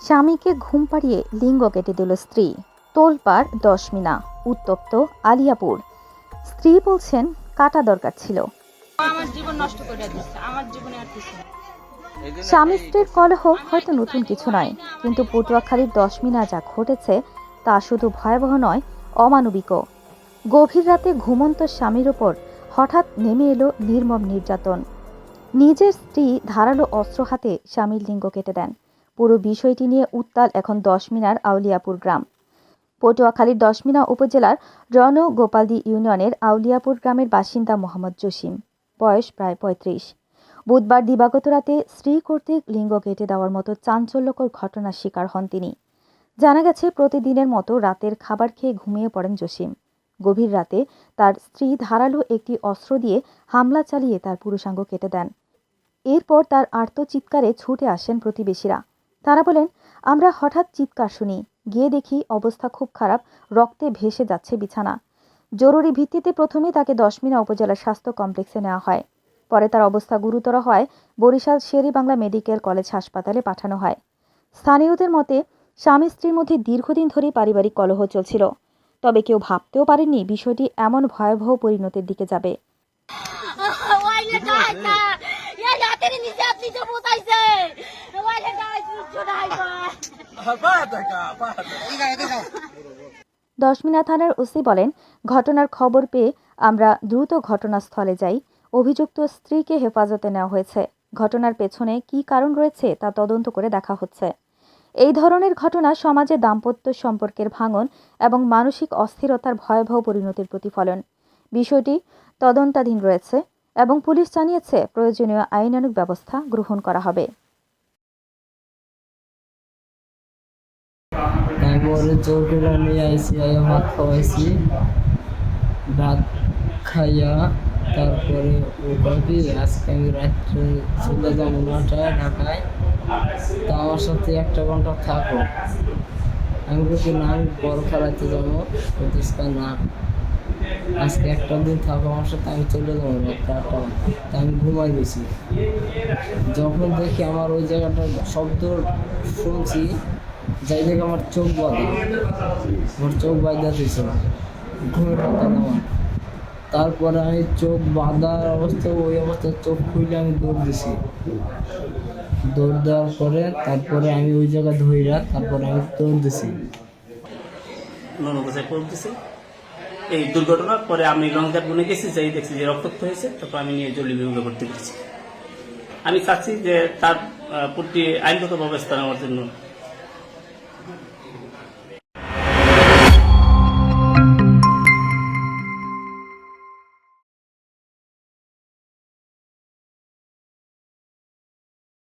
স্বামীকে ঘুম পাড়িয়ে লিঙ্গ কেটে দিল স্ত্রী। তোলপাড় দশমিনা, উত্তপ্ত আলিয়াপুর। স্ত্রী বলছেন কাটা দরকার ছিল। আমার জীবন নষ্ট করে দিচ্ছে, আমার জীবনে আর কিছু না। স্বামী স্ত্রীর কলহ হয়তো নতুন কিছু নয়, কিন্তু পটুয়াখালীর দশমিনা যা ঘটেছে তা শুধু ভয়াবহ নয়, অমানবিকও। গভীর রাতে ঘুমন্ত স্বামীর ওপর হঠাৎ নেমে এলো নির্মম নির্যাতন। নিজের স্ত্রী ধারালো অস্ত্র হাতে স্বামীর লিঙ্গ কেটে দেন। পুরো বিষয়টি নিয়ে উত্তাল এখন দশমিনার আউলিয়াপুর গ্রাম। পটুয়াখালীর দশমিনা উপজেলার রণগোপালদি ইউনিয়নের আউলিয়াপুর গ্রামের বাসিন্দা মোহাম্মদ জসিম, বয়স প্রায় ৩৫। বুধবার দিবাগত রাতে স্ত্রী কর্তৃক লিঙ্গ কেটে দেওয়ার মতো চাঞ্চল্যকর ঘটনার শিকার হন তিনি। জানা গেছে, প্রতিদিনের মতো রাতের খাবার খেয়ে ঘুমিয়ে পড়েন জসিম। গভীর রাতে তার স্ত্রী ধারালো একটি অস্ত্র দিয়ে হামলা চালিয়ে তার পুরুষাঙ্গ কেটে দেন। এরপর তার আর্তচিৎকারে ছুটে আসেন প্রতিবেশীরা। তারা বলেন, আমরা হঠাৎ চিৎকার শুনি, গিয়ে দেখি অবস্থা খুব খারাপ, রক্তে ভেসে যাচ্ছে বিছানা। জরুরি ভিত্তিতে প্রথমে তাকে দশমিনা উপজেলা স্বাস্থ্য কমপ্লেক্সে নেওয়া হয়। পরে তার অবস্থা গুরুতর হয় বরিশাল শের-ই-বাংলা মেডিকেল কলেজ হাসপাতালে পাঠানো হয়। স্থানীয়দের মতে, স্বামী স্ত্রীর মধ্যে দীর্ঘদিন ধরেই পারিবারিক কলহ চলছিল। তবে কেউ ভাবতেও পারেননি বিষয়টি এমন ভয়াবহ পরিণতির দিকে যাবে। দশমিনা থানার ওসি বলেন, ঘটনার খবর পেয়ে আমরা দ্রুত ঘটনাস্থলে যাই। অভিযুক্ত স্ত্রীকে হেফাজতে নেওয়া হয়েছে। ঘটনার পেছনে কী কারণ রয়েছে তা তদন্ত করে দেখা হচ্ছে। এই ধরনের ঘটনা সমাজে দাম্পত্য সম্পর্কের ভাঙন এবং মানসিক অস্থিরতার ভয়াবহ পরিণতির প্রতিফলন। বিষয়টি তদন্তাধীন রয়েছে এবং পুলিশ জানিয়েছে প্রয়োজনীয় আইনানুগ ব্যবস্থা গ্রহণ করা হবে। তারপরে চৌকিটা নিয়ে আইসি, ভাত খাওয়াইছি, ভাত খাইয়া তারপরে ও কবি আজকে আমি রাত্রে চলে যাবো 9টায় ঢাকায়, তা আমার সাথে 1 ঘন্টা থাকো। আমি বলছি না, আমি বড় খেলাতে যাবো। না, আজকে একটা দিন থাকো আমার সাথে, আমি চলে যাবো রাত্রে 8টা। তা আমি ঘুমাই গেছি। যখন দেখি আমার ওই জায়গাটার শব্দ শুনছি, যাই দেখে আমার চোখ বাঁধা, আমার চোখ বাঁধা দিয়েছিল, ঘুমের কথা আমার। তারপরে আমি চোখ বাঁধার অবস্থায়, ওই অবস্থায় চোখ খুলে আমি দৌড় দিছি। দৌড় দেওয়ার পরে তারপরে আমি ওই জায়গা ধইরা তারপরে আমি দৌড় দিছি। ননবজায় করে দিছে। এই দুর্ঘটনার পরে আমি লংজার বনে গেছি, যাই দেখছি যে রক্তাক্ত হয়েছে। তারপর আমি নিয়ে জরুরি বিভাগে ভর্তি করেছি। আমি চাচ্ছি যে তার প্রতি আইনগত ব্যবস্থা নেওয়ার জন্য